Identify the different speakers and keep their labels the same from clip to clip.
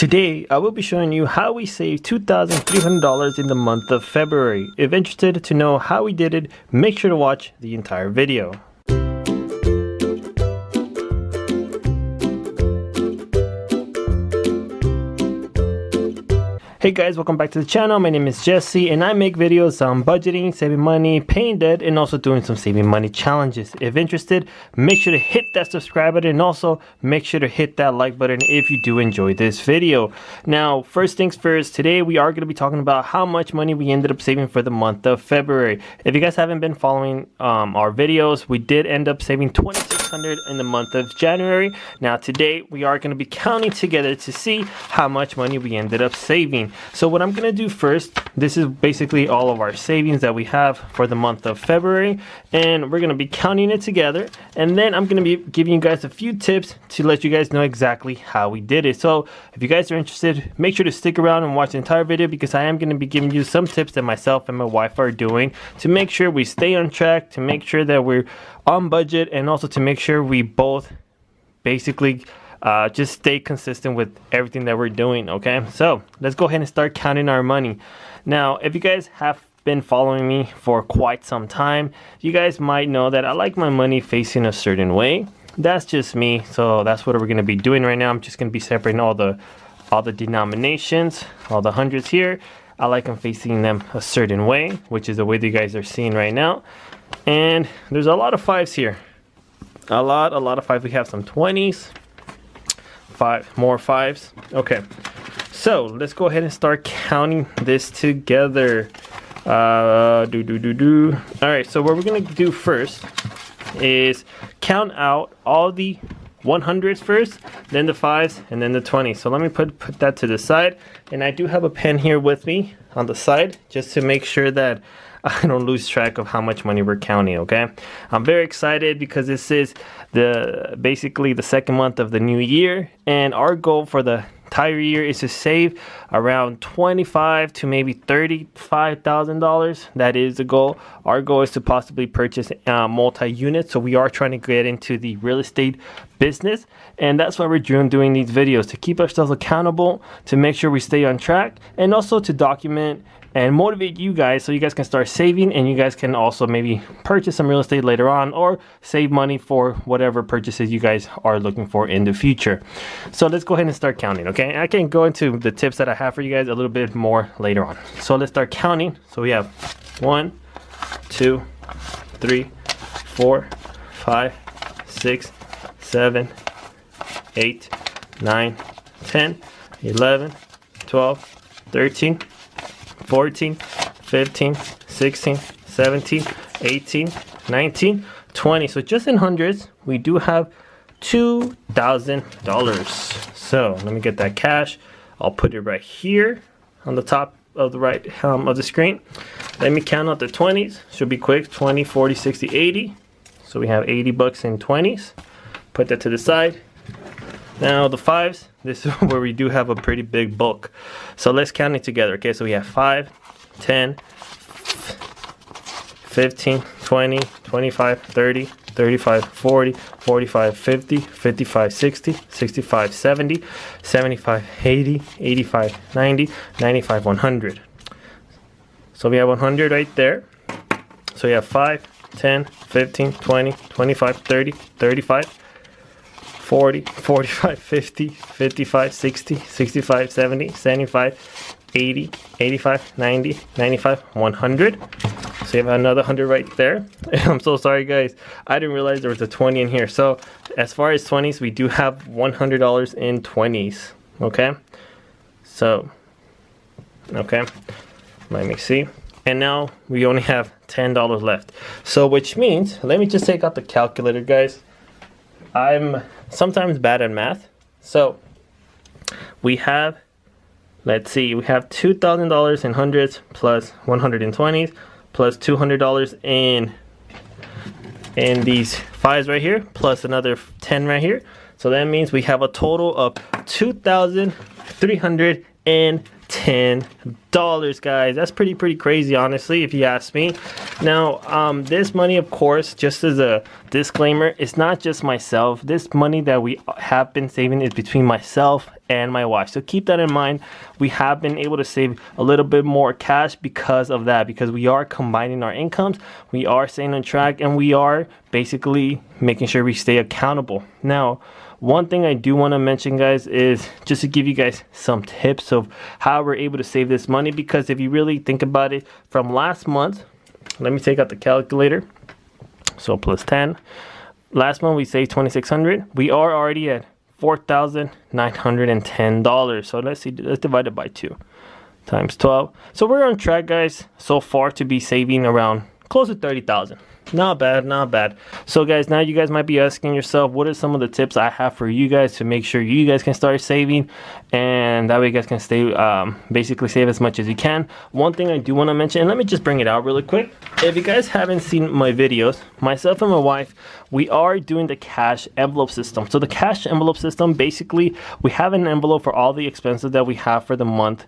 Speaker 1: Today, I will be showing you how we saved $2,300 in the month of February. If interested to know how we did it, make sure to watch the entire video. Hey guys, welcome back to the channel. My name is Jesse and I make videos on budgeting, saving money, paying debt, and also doing some saving money challenges. If interested, make sure to hit that subscribe button and also make sure to hit that like button if you do enjoy this video. Now, first things first, today we are going to be talking about how much money we ended up saving for the month of February. If you guys haven't been following our videos, we did end up saving $2,600 in the month of January. Now today we are going to be counting together to see how much money we ended up saving. So what I'm going to do first, this is basically all of our savings that we have for the month of February, and we're going to be counting it together, and then I'm going to be giving you guys a few tips to let you guys know exactly how we did it. So if you guys are interested, make sure to stick around and watch the entire video, because I am going to be giving you some tips that myself and my wife are doing to make sure we stay on track, to make sure that we're on budget, and also to make sure we both basically just stay consistent with everything that we're doing. Okay, so let's go ahead and start counting our money. Now, if you guys have been following me for quite some time, you guys might know that I like my money facing a certain way. That's just me, so that's what we're going to be doing right now. I'm just going to be separating all the denominations, all the hundreds here. I like them facing them a certain way, which is the way that you guys are seeing right now. And there's a lot of fives here, a lot of fives. We have some 20s, more fives. Okay, so let's go ahead and start counting this together. All right, so what we're gonna do first is count out all the 100s first, then the 5s, and then the 20s. So let me put that to the side, and I do have a pen here with me on the side just to make sure that I don't lose track of how much money we're counting. Okay, I'm very excited because this is basically the second month of the new year, and our goal for the entire year is to save around $25,000 to maybe $35,000. That is the goal. Our goal is to possibly purchase multi-units, so we are trying to get into the real estate business, and that's why we're doing these videos, to keep ourselves accountable, to make sure we stay on track, and also to document and motivate you guys so you guys can start saving, and you guys can also maybe purchase some real estate later on, or save money for whatever purchases you guys are looking for in the future. So let's go ahead and start counting. Okay, I can go into the tips that I have for you guys a little bit more later on. So let's start counting. So we have 1, 2, 3, 4, 5, 6, 7, 8, 9, 10, 11, 12, 13, 14, 15, 16, 17, 18, 19, 20. So just in hundreds, we do have $2,000. So let me get that cash. I'll put it right here on the top of the right of the screen. Let me count out the 20s. Should be quick. 20, 40, 60, 80. So we have 80 bucks in 20s. Put that to the side. Now the 5s, this is where we do have a pretty big bulk. So let's count it together. Okay, so we have 5, 10, 15, 20, 25, 30, 35, 40, 45, 50, 55, 60, 65, 70, 75, 80, 85, 90, 95, 100. So we have 100 right there. So we have 5, 10, 15, 20, 25, 30, 35, 40, 45, 50, 55, 60, 65, 70, 75, 80, 85, 90, 95, 100. So you have another 100 right there. I'm so sorry guys, I didn't realize there was a 20 in here. So as far as 20s, we do have $100 in 20s. Okay, so okay, let me see. And now we only have $10 left. So which means, let me just take out the calculator guys. I'm sometimes bad at math. So we have, let's see, we have $2,000 in hundreds plus 120s plus $200 in these 5s right here, plus another 10 right here. So that means we have a total of $2,310 $10, guys. That's pretty crazy, honestly, if you ask me. Now, this money, of course, just as a disclaimer, it's not just myself. This money that we have been saving is between myself and my wife. So keep that in mind. We have been able to save a little bit more cash because of that, because we are combining our incomes, we are staying on track, and we are basically making sure we stay accountable. Now, one thing I do want to mention, guys, is just to give you guys some tips of how we're able to save this money, because if you really think about it, from last month, let me take out the calculator. So plus 10. Last month we saved $2,600. We are already at $4,910. So let's see, let's divide it by 2 times 12. So we're on track, guys, so far to be saving around close to $30,000. Not bad, not bad. So guys, now you guys might be asking yourself, what are some of the tips I have for you guys to make sure you guys can start saving, and that way you guys can stay basically save as much as you can. One thing I do want to mention, and let me just bring it out really quick. If you guys haven't seen my videos, myself and my wife, we are doing the cash envelope system. So the cash envelope system, basically we have an envelope for all the expenses that we have for the month,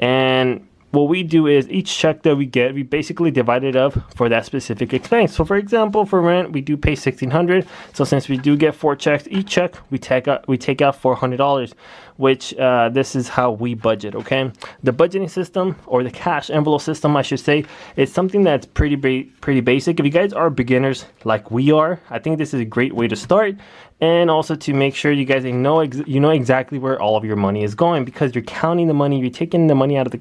Speaker 1: and what we do is each check that we get, we basically divide it up for that specific expense. So for example, for rent, we do pay $1,600. So since we do get 4 checks, each check we take out $400, which this is how we budget. Okay, the budgeting system, or the cash envelope system, I should say, is something that's pretty basic. If you guys are beginners like we are, I think this is a great way to start, and also to make sure you guys know exactly where all of your money is going, because you're counting the money, you're taking the money out of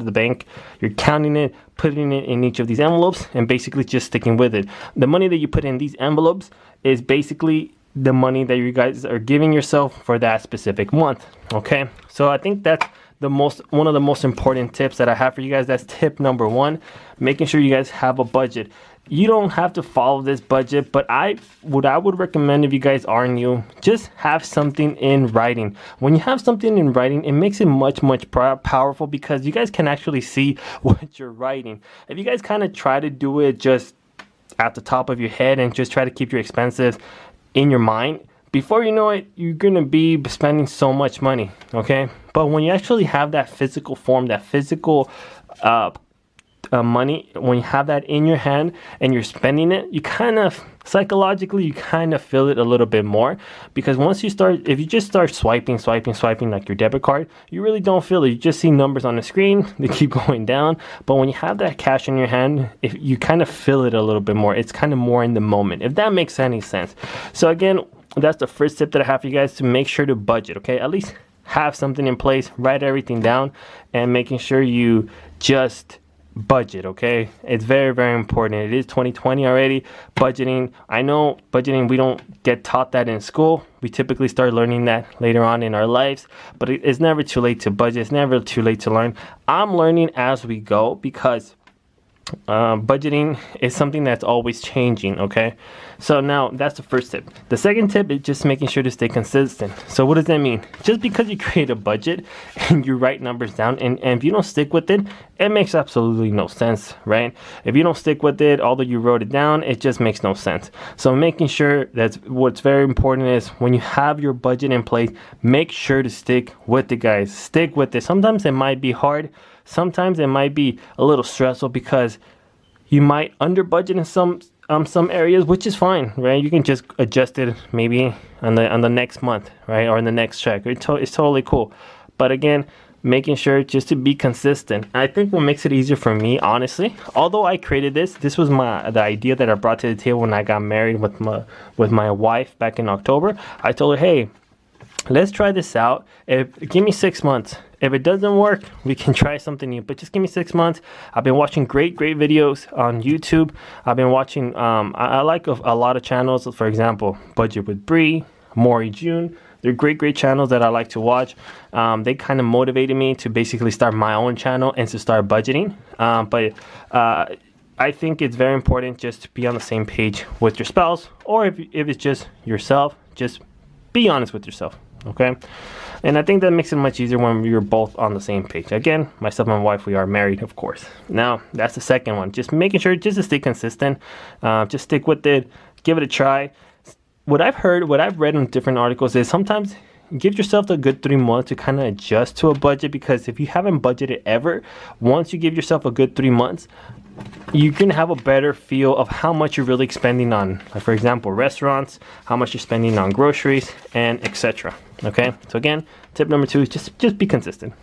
Speaker 1: the bank, you're counting it, putting it in each of these envelopes, and basically just sticking with it. The money that you put in these envelopes is basically the money that you guys are giving yourself for that specific month. Okay, so I think that's one of the most important tips that I have for you guys. That's tip number 1, making sure you guys have a budget. You don't have to follow this budget, but what I would recommend, if you guys are new, just have something in writing. When you have something in writing, it makes it much powerful, because you guys can actually see what you're writing. If you guys kind of try to do it just at the top of your head and just try to keep your expenses in your mind, before you know it, you're gonna be spending so much money. Okay, but when you actually have that physical form, that physical money, when you have that in your hand and you're spending it, you kind of psychologically, you kind of feel it a little bit more, because once you start, if you just start swiping like your debit card, you really don't feel it. You just see numbers on the screen, they keep going down. But when you have that cash in your hand, if you kind of feel it a little bit more, it's kind of more in the moment, if that makes any sense. So again, that's the first tip that I have for you guys, to make sure to budget. Okay, at least have something in place, write everything down, and making sure you just budget. Okay, it's very important. It is 2020 already. Budgeting, I know budgeting, we don't get taught that in school. We typically start learning that later on in our lives, but it's never too late to budget. It's never too late to learn. I'm learning as we go, because budgeting is something that's always changing. Okay, so now that's the first tip. The second tip is just making sure to stay consistent. So what does that mean? Just because you create a budget and you write numbers down, and if you don't stick with it, it makes absolutely no sense, right? If you don't stick with it, although you wrote it down, it just makes no sense. So making sure that's what's very important is, when you have your budget in place, make sure to stick with it, guys. Stick with it. Sometimes it might be hard. Sometimes it might be a little stressful, because you might under budget in some areas, which is fine, right? You can just adjust it maybe on the next month, right, or in the next check. It's totally cool. But again, making sure just to be consistent. I think what makes it easier for me, honestly, although I created this was the idea that I brought to the table when I got married with my wife back in October. I told her, hey, let's try this out. Give me 6 months. If it doesn't work, we can try something new, but just give me 6 months. I've been watching great videos on YouTube. I've been watching, I like a lot of channels. For example, Budget with Bree, Maury June. They're great channels that I like to watch. They kind of motivated me to basically start my own channel and to start budgeting. But I think it's very important just to be on the same page with your spouse, or if it's just yourself, just be honest with yourself. Okay, and I think that makes it much easier when you're both on the same page. Again, myself and my wife, we are married, of course. Now that's the second one, just making sure just to stay consistent, just stick with it, give it a try. What I've read in different articles is sometimes give yourself a good 3 months to kind of adjust to a budget, because if you haven't budgeted ever, once you give yourself a good 3 months, you can have a better feel of how much you're really spending on, like for example, restaurants, how much you're spending on groceries, and etc. Okay, so again, tip number 2 is just be consistent.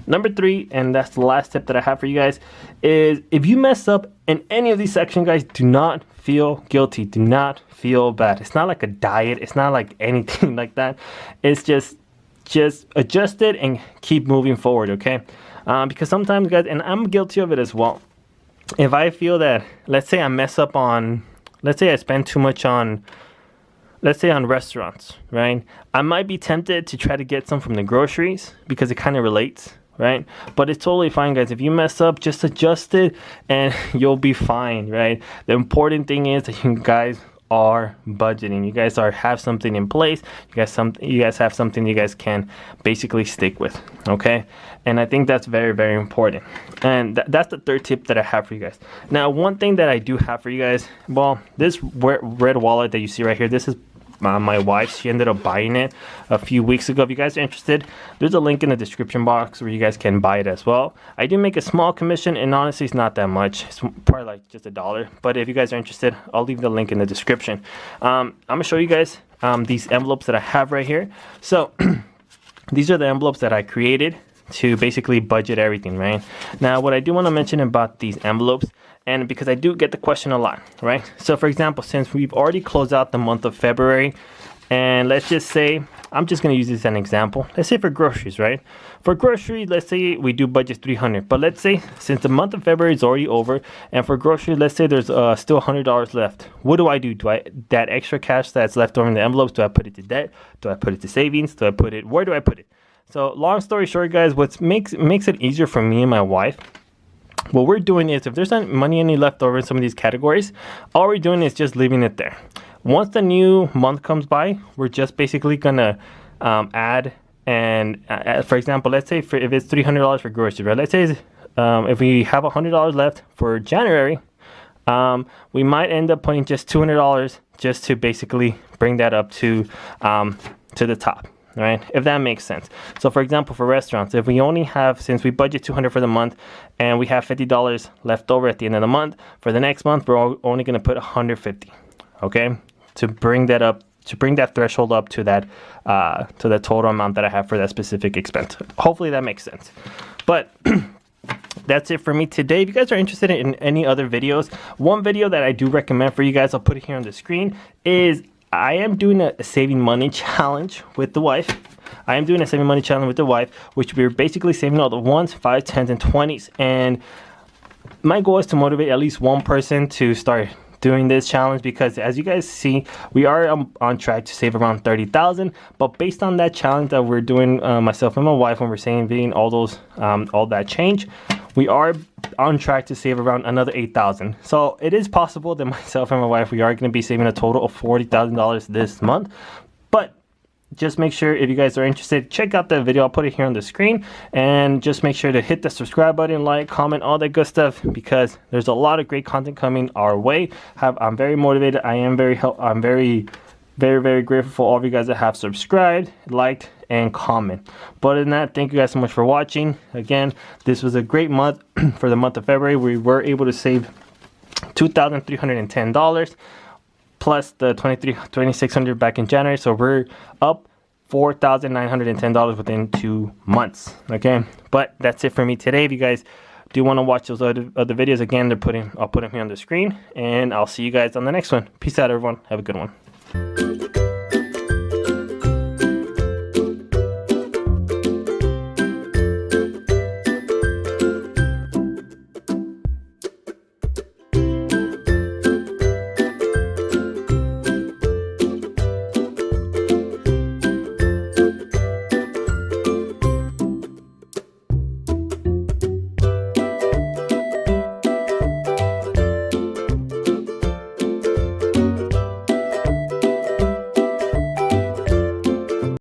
Speaker 1: Number 3, and that's the last tip that I have for you guys, is if you mess up in any of these sections, guys, do not feel guilty. Do not feel bad. It's not like a diet. It's not like anything like that. It's just adjust it and keep moving forward, okay? Because sometimes, guys, and I'm guilty of it as well, if I feel that, let's say I mess up on, let's say I spend too much on, let's say on restaurants, right? I might be tempted to try to get some from the groceries because it kind of relates, right? But it's totally fine, guys. If you mess up, just adjust it and you'll be fine, right? The important thing is that you guys are budgeting. You guys have something in place. You guys have something you guys can basically stick with, okay? And I think that's very, very important. And that's the 3rd tip that I have for you guys. Now, one thing that I do have for you guys, well, this red wallet that you see right here, this is my wife. She ended up buying it a few weeks ago. If you guys are interested, there's a link in the description box where you guys can buy it as well. I do make a small commission, and honestly, it's not that much. It's probably like just $1. But if you guys are interested, I'll leave the link in the description. I'm gonna show you guys these envelopes that I have right here. So these are the envelopes that I created to basically budget everything, right? Now, what I do want to mention about these envelopes, and because I do get the question a lot, right? So for example, since we've already closed out the month of February, and let's just say, I'm just going to use this as an example. Let's say for groceries, right? For groceries, let's say we do budget $300, but let's say since the month of February is already over, and for groceries, let's say there's still $100 left. What do? That extra cash that's left over in the envelopes, do I put it to debt? Do I put it to savings? Where do I put it? So long story short, guys, what makes it easier for me and my wife, what we're doing is, if there's any left over in some of these categories, all we're doing is just leaving it there. Once the new month comes by, we're just basically gonna add, and for example, let's say if it's $300 for groceries, right? Let's say if we have $100 left for January, we might end up putting just $200 just to basically bring that up to the top. Right, if that makes sense. So for example, for restaurants, if we only have, since we budget $200 for the month and we have $50 left over at the end of the month, for the next month we're only going to put $150, okay, to bring that threshold up to that to the total amount that I have for that specific expense. Hopefully that makes sense. But that's it for me today. If you guys are interested in any other videos, one video that I do recommend for you guys, I'll put it here on the screen, is I am doing a saving money challenge with the wife. Which we're basically saving all the 1s, 5s, 10s, and 20s. And my goal is to motivate at least one person to start doing this challenge, because as you guys see, we are on track to save around $30,000. But based on that challenge that we're doing, myself and my wife, when we're saving all that change, we are on track to save around another $8,000. So it is possible that myself and my wife, we are going to be saving a total of $40,000 this month. But just make sure, if you guys are interested, check out that video. I'll put it here on the screen, and just make sure to hit the subscribe button, like, comment, all that good stuff, because there's a lot of great content coming our way. I'm very motivated. I'm very, very grateful for all of you guys that have subscribed, liked, and comment. But other than that, thank you guys so much for watching. Again, this was a great month. For the month of February, we were able to save $2,310 plus the $2,600 back in January. So we're up $4,910 within 2 months. Okay, but that's it for me today. If you guys do want to watch those other videos, again, I'll put them here on the screen, and I'll see you guys on the next one. Peace out, everyone. Have a good one.